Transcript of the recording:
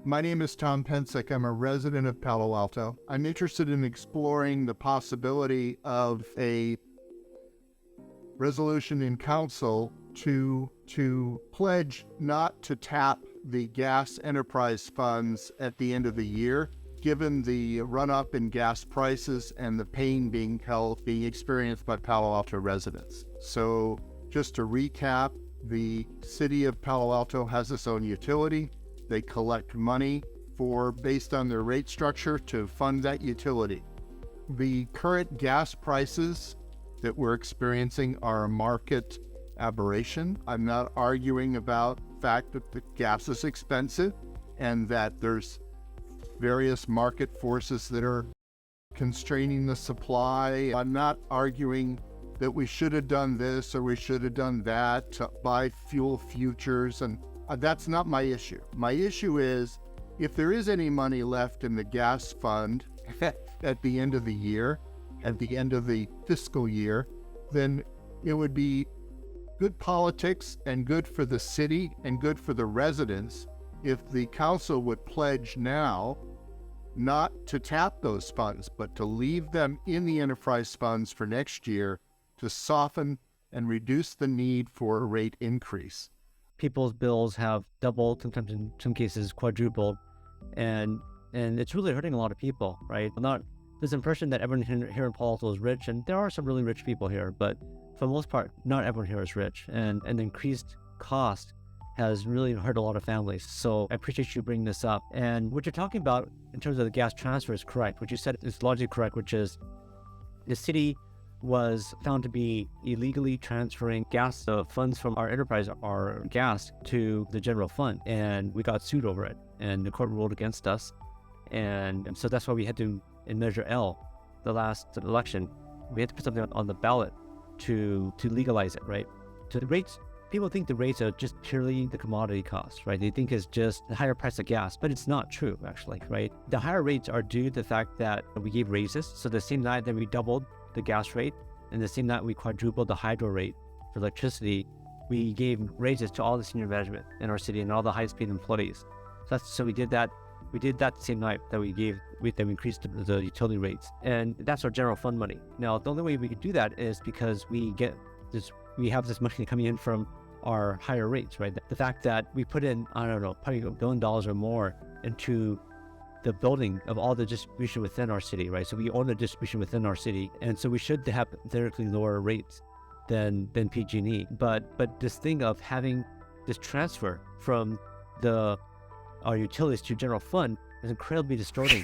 My name is Tom Pensick. I'm a resident of Palo Alto. I'm interested in exploring the possibility of a resolution in council to pledge not to tap the gas enterprise funds at the end of the year, given the run-up in gas prices and the pain being experienced by Palo Alto residents. So just to recap, the city of Palo Alto has its own utility. They collect money based on their rate structure to fund that utility. The current gas prices that we're experiencing are a market aberration. I'm not arguing about the fact that the gas is expensive and that there's various market forces that are constraining the supply. I'm not arguing that we should have done this or we should have done that to buy fuel futures, and that's not my issue. My issue is, if there is any money left in the gas fund at the end of the year, at the end of the fiscal year, then it would be good politics and good for the city and good for the residents if the council would pledge now not to tap those funds, but to leave them in the enterprise funds for next year to soften and reduce the need for a rate increase. People's bills have doubled, sometimes in some cases quadrupled, and it's really hurting a lot of people, right? Not this impression that everyone here in Palo Alto is rich, and there are some really rich people here, but for the most part, not everyone here is rich, and the increased cost has really hurt a lot of families. So I appreciate you bringing this up. And what you're talking about in terms of the gas transfer is correct. What you said is largely correct, which is the city was found to be illegally transferring gas, the funds from our enterprise, our gas, to the general fund. And we got sued over it, and the court ruled against us. And so that's why we had to, in Measure L, the last election, we had to put something on the ballot to legalize it, right? So the rates, people think the rates are just purely the commodity cost, right? They think it's just the higher price of gas, but it's not true, actually, right? The higher rates are due to the fact that we gave raises. So the same night that we doubled the gas rate, and the same night we quadrupled the hydro rate for electricity, we gave raises to all the senior management in our city and all the high-speed employees. So we did that. We did that the same night that we increased the utility rates, and that's our general fund money. Now, the only way we could do that is because we have this money coming in from our higher rates, right? The fact that we put in, I don't know, probably $1 billion or more into the building of all the distribution within our city, right? So we own the distribution within our city, and so we should have theoretically lower rates than PG&E. But this thing of having this transfer from our utilities to general fund is incredibly distorting